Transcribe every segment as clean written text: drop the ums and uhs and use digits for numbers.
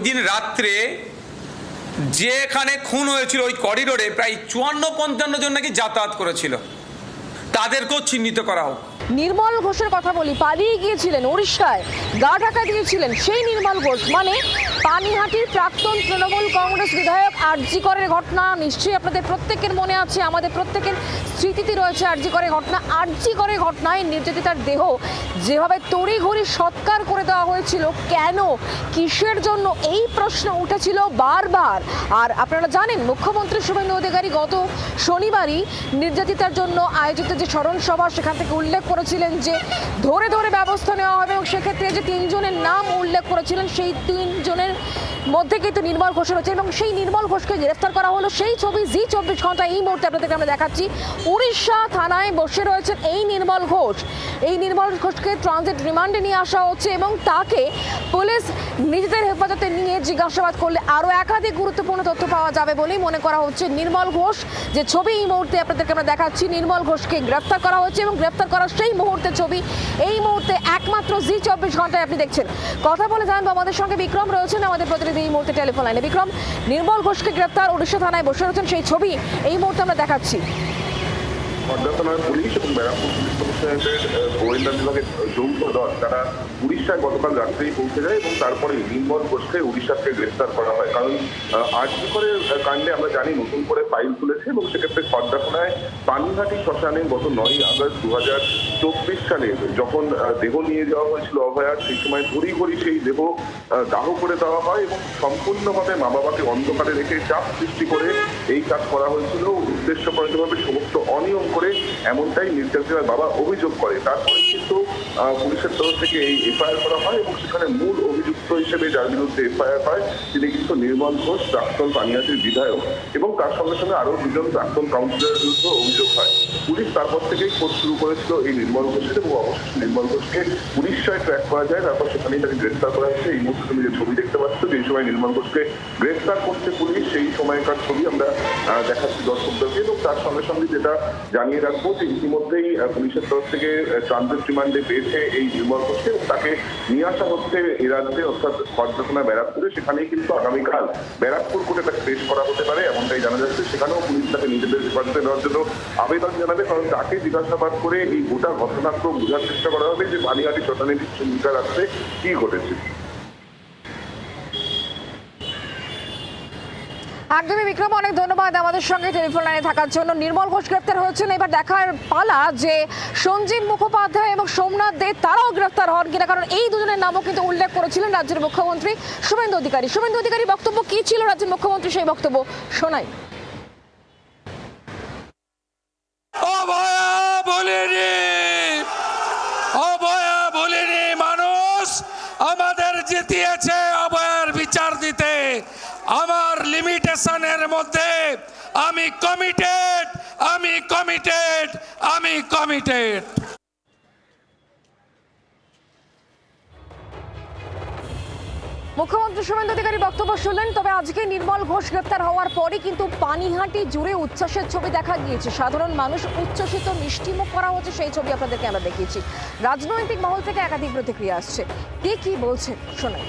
দিন রাত্রে যেখানে খুন হয়েছিল ওই করিডোরে প্রায় 54-55 জন নাকি যাতায়াত করেছিল, তাদেরকেও চিহ্নিত করা হোক। নির্মল ঘোষের কথা বলি, পালিয়ে গিয়েছিলেন উড়িষ্যায়, গা ঢাকা দিয়েছিলেন সেই নির্মল ঘোষ, মানে পানিহাটির প্রাক্তন তৃণমূল কংগ্রেস বিধায়ক। আরজি করের ঘটনা নিশ্চয়ই আপনাদের প্রত্যেকের মনে আছে, আমাদের প্রত্যেকের স্মৃতিতে রয়েছে আরজি করের ঘটনা। আরজি করের ঘটনায় নির্যাতিতার দেহ যেভাবে তড়িঘড়ি সৎকার করে দেওয়া হয়েছিল, কেন, কিসের জন্য, এই প্রশ্ন উঠেছিল বারবার। আর আপনারা জানেন মুখ্যমন্ত্রী শুভেন্দু অধিকারী গত শনিবারই নির্যাতিতার জন্য আয়োজিত যে স্মরণ সভা, সেখান থেকে উল্লেখ করেছিলেন যে ধরে ধরে ব্যবস্থা নেওয়া হবে, এবং সেক্ষেত্রে যে 3 জনের নাম উল্লেখ করেছিলেন সেই 3 জনের মধ্যে কিন্তু নির্মল ঘোষ রয়েছে, এবং সেই নির্মল ঘোষকে গ্রেফতার করা হলো। সেই ছবি জি 24 ঘন্টা এই মুহূর্তে আপনাদেরকে আমরা দেখাচ্ছি। উড়িষ্যা থানায় বসে রয়েছেন এই নির্মল ঘোষ। এই নির্মল ঘোষকে ট্রানজিট রিমান্ডে নিয়ে আসা হচ্ছে, এবং তাকে পুলিশ নিজেদের হেফাজতে নিয়ে জিজ্ঞাসাবাদ করলে আরও একাধিক গুরুত্বপূর্ণ তথ্য পাওয়া যাবে বলেই মনে করা হচ্ছে। নির্মল ঘোষ যে ছবি এই মুহূর্তে আপনাদেরকে আমরা দেখাচ্ছি, নির্মল ঘোষকে গ্রেফতার করা হচ্ছে, এবং গ্রেফতার করার সেই মুহূর্তের ছবি এই মুহূর্তে একমাত্র জি 24 ঘন্টায় আপনি দেখছেন। কথা বলে জানবো, আমাদের সঙ্গে বিক্রম রয়েছেন, আমাদের প্রতিনিধি এই মুহূর্তে টেলিফোন লাইনে। বিক্রম, নির্মল ঘোষকে গ্রেফতার, উড়িষ্যা থানায় বসে রয়েছেন, সেই ছবি এই মুহূর্তে আমরা দেখাচ্ছি। খড়দা থানার পুলিশ এবং ব্যারাকপুর পুলিশ কমিশনারেটের গোয়েন্দা বিভাগের যৌথ দল তারা উড়িষ্যায় গতকাল রাত্রেই পৌঁছে যায়, এবং তারপরে নির্মল ঘোষকে উড়িষ্যা থেকে গ্রেফতার করা হয়। কারণ আরজি করের কাণ্ডে আমরা জানি নতুন করে ফাইল তুলেছে, এবং সেক্ষেত্রে খড়দা থানায় পানিহাটি শ্মশানে গত 9ই আগস্ট 2024 সালে যখন দেহ নিয়ে যাওয়া হয়েছিল অভয়ার, সেই সময় ঘড়ি সেই দেহ দাহ করে দেওয়া হয়, এবং সম্পূর্ণভাবে মা বাবাকে অন্ধকারে রেখে চাপ সৃষ্টি করে এই কাজ করা হয়েছিল, উদ্দেশ্যপ্রণীতভাবে সমস্ত অনিয়ম করে, এমনটাই নির্যাতিতার বাবা অভিযোগ করে। তারপরে কিন্তু পুলিশের তরফ থেকে এই এফআইআর করা হয়, এবং সেখানে মূল অভিযুক্ত হিসেবে যার বিরুদ্ধে এফআইআর হয় তিনি কিন্তু নির্মল ঘোষ, প্রাক্তন পানিহাটির বিধায়ক, এবং তার সঙ্গে সঙ্গে আরো 2 জন প্রাক্তন কাউন্সিলরের বিরুদ্ধে অভিযোগ হয়। পুলিশ তারপর থেকেই খোঁজ শুরু করেছিল এই নির্মল ঘোষের, এবং অবশেষে নির্মল ঘোষকে উড়িষ্যায় ট্র্যাক করা যায়। তারপর সেখানেই তাকে গ্রেফতার করা হয়েছে। এই মুহূর্তে তুমি যে ছবি দেখতে পাচ্ছ, যে সময় নির্মল ঘোষকে গ্রেফতার করছে পুলিশ, সেই সময়কার ছবি আমরা দেখাচ্ছি দর্শকদেরকে। এবং তার সঙ্গে সঙ্গে যেটা জানিয়ে রাখবো যে ইতিমধ্যেই পুলিশের তরফ থেকে ট্রানজিট রিমান্ডে পেয়েছে এই নির্মল ঘোষকে, তাকে নিয়ে আসা হচ্ছে এ রাজ্যে, অর্থাৎ খড়দা থানা ব্যারাকপুরে। সেখানেই কিন্তু আগামীকাল ব্যারাকপুর কোর্টে তাকে পেশ করা হতে পারে, এমনটাই জানা যাচ্ছে। সেখানেও পুলিশ তাকে নিজেদের হেফাজতে নেওয়ার জন্য আবেদন জানাবে, কারণ তাকে জিজ্ঞাসাবাদ করে এই গোটা ঘটনাক্রম বোঝার চেষ্টা করা হবে যে পানিহাটি শ্মশানে ভূমিকা রাখতে কি ঘটেছে। একদমই বিক্রম, অনেক ধন্যবাদ আমাদের সঙ্গে টেলিফোন লাইনে থাকার জন্য। নির্মল ঘোষ গ্রেফতার হয়েছেন, এবার দেখার পালা যে সঞ্জীব মুখোপাধ্যায় এবং সোমনাথ দে তারাও গ্রেফতার হন কিনা, কারণ এই দুজনের নামও কিন্তু উল্লেখ করেছিলেন রাজ্যের মুখ্যমন্ত্রী শুভেন্দু অধিকারী। শুভেন্দু অধিকারী বক্তব্য কি ছিল রাজ্যের মুখ্যমন্ত্রী, সেই বক্তব্য শোনাই। অভয়া বলিনি মানুষ আমাদের জিতিয়েছে অভয়ার বিচার দিতে। আমার লিমিটেশনের মধ্যে আমি কমিটেড, আমি কমিটেড, আমি কমিটেড। মুখ্যমন্ত্রী শুভেন্দু অধিকারী বক্তব্য শুনলেন। তবে আজকে নির্মল ঘোষ গ্রেফতার হওয়ার পরই কিন্তু পানিহাটি জুড়ে উচ্ছ্বাসের ছবি দেখা গিয়েছে। সাধারণ মানুষ উচ্ছ্বসিত, মিষ্টিমুখ করা হচ্ছে, সেই ছবি আপনাদেরকে আমরা দেখিয়েছি। রাজনৈতিক মহল থেকে একাধিক প্রতিক্রিয়া আসছে, কে কি বলছেন শোনাই।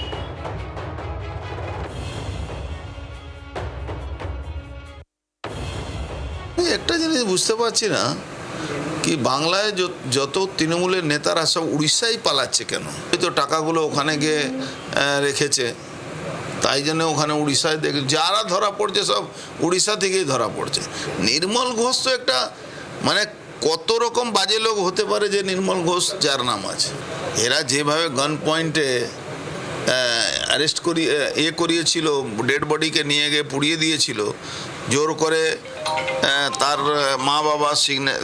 একটা জিনিস বুঝতে পারছি না, কি বাংলায় যত তৃণমূলের নেতারা সব উড়িষ্যায় পালাচ্ছে কেন? হয়তো টাকাগুলো ওখানে গিয়ে রেখেছে, তাই জন্য ওখানে উড়িষ্যায় দেখে যারা ধরা পড়ছে সব উড়িষ্যা থেকেই ধরা পড়ছে। নির্মল ঘোষ তো একটা মানে কত রকম বাজে লোক হতে পারে যে নির্মল ঘোষ যার নাম আছে। এরা যেভাবে গান পয়েন্টে অ্যারেস্ট করিয়েছিল, ডেড বডিকে নিয়ে গিয়ে পুড়িয়ে দিয়েছিল, জোর করে তার মা বাবা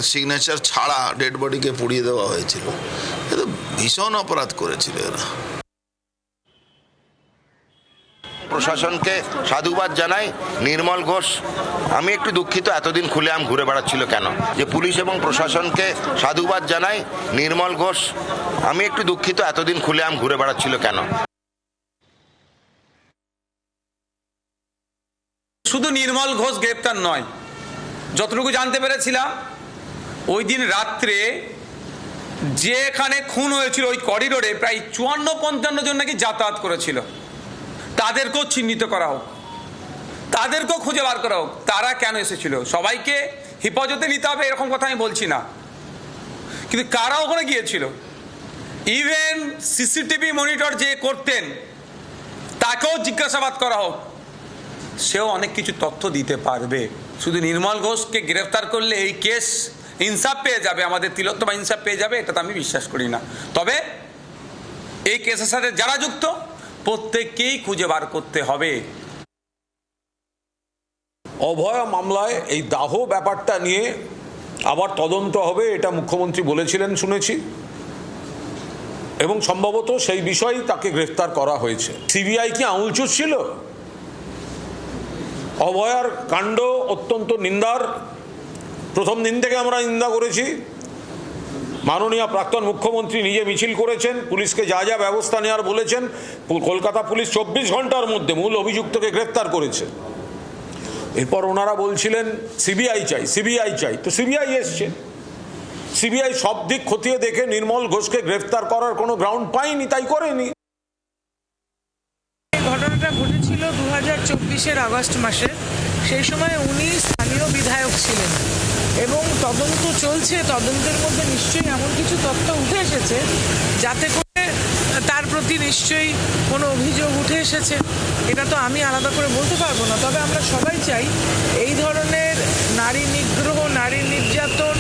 সিগনেচার ছাড়া ডেড বডিকে পুড়িয়ে দেওয়া হয়েছিল। এ তো ভীষণ অপরাধ করেছিল এরা। প্রশাসনকে সাধুবাদ জানাই। নির্মল ঘোষ, আমি একটু দুঃখিত এতদিন খুলেআম ঘুরে বেড়াচ্ছিল কেন, যে পুলিশ এবং প্রশাসনকে সাধুবাদ জানাই। নির্মল ঘোষ, আমি একটু দুঃখিত এতদিন খুলেআম ঘুরে বেড়াচ্ছিল কেন। শুধু নির্মল ঘোষ গ্রেপ্তার নয়, যতটুকু জানতে পেরেছিলাম ওই দিন রাত্রে যেখানে খুন হয়েছিল ওই করিডোরে প্রায় 54-55 জন নাকি যাতায়াত করেছিল, তাদেরকেও চিহ্নিত করা হোক, তাদেরকেও খুঁজে বার করা হোক তারা কেন এসেছিল। সবাইকে হেফাজতে নিতে হবে এরকম কথা আমি বলছি না, কিন্তু কারা ওখানে গিয়েছিল, ইভেন সিসিটিভি মনিটর যে করতেন তাকেও জিজ্ঞাসাবাদ করা হোক, সেও অনেক কিছু তথ্য দিতে পারবে। শুধু নির্মল ঘোষকে গ্রেফতার করলে এই কেস ইনসাফ পেয়ে যাবে, আমাদের তিলোত্তমা ইনসাফ পেয়ে যাবে, এটা তো আমি বিশ্বাস করি না। তবে এই কেসের সাথে যারা যুক্ত প্রত্যেককেই খুঁজে বার করতে হবে। অভয়া মামলায় এই দাহ ব্যাপারটা নিয়ে আবার তদন্ত হবে, এটা মুখ্যমন্ত্রী বলেছিলেন শুনেছি, এবং সম্ভবত সেই বিষয়েই তাকে গ্রেফতার করা হয়েছে। সিবিআই কি আঙুল চুষছিল? অভয়ার কাণ্ড অত্যন্ত নিন্দার, প্রথম দিন থেকে আমরা নিন্দা করেছি। মাননীয় প্রাক্তন মুখ্যমন্ত্রী নিজে মিছিল করেছেন, পুলিশকে যা যা ব্যবস্থা নেওয়ার বলেছেন। কলকাতা পুলিশ 24 ঘন্টার মধ্যে মূল অভিযুক্তকে গ্রেফতার করেছে। এরপর ওনারা বলছিলেন সিবিআই চাই, সিবিআই চাই, তো সিবিআই এসছে। সিবিআই সব দিক খতিয়ে দেখে নির্মল ঘোষকে গ্রেফতার করার কোনো গ্রাউন্ড পায়নি, তাই করেনি। ঘটনাটা ঘটেছিল 2024-এর আগস্ট মাসে। সেই সময় উনি স্থানীয় বিধায়ক ছিলেন এবং তদন্ত চলছে। তদন্তের মধ্যে নিশ্চয়ই এমন কিছু তথ্য উঠে এসেছে যাতে করে তার প্রতি নিশ্চয়ই কোনো অভিযোগ উঠে এসেছে। এটা তো আমি আলাদা করে বলতে পারবো না। তবে আমরা সবাই চাই এই ধরনের নারী নিগ্রহ, নারী নির্যাতন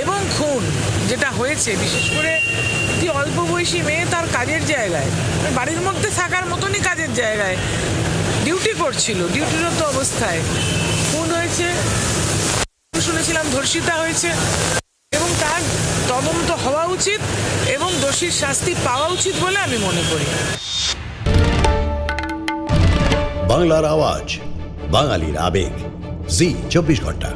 এবং খুন যেটা হয়েছে, বিশেষ করে একটি অল্প বয়সী মেয়ে তার কাজের জায়গায়, বাড়ির মধ্যে থাকার মতনই কাজের জায়গায় ডিউটি করছিল, ডিউটিরত অবস্থায় খুন হয়েছে, শুনেছিলাম ধর্ষিতা হয়েছে, এবং তার তদন্ত হওয়া উচিত এবং দোষীর শাস্তি পাওয়া উচিত বলে আমি মনে করি। বাংলার আওয়াজ, বাঙালির আবেগ, জি 24 ঘন্টা।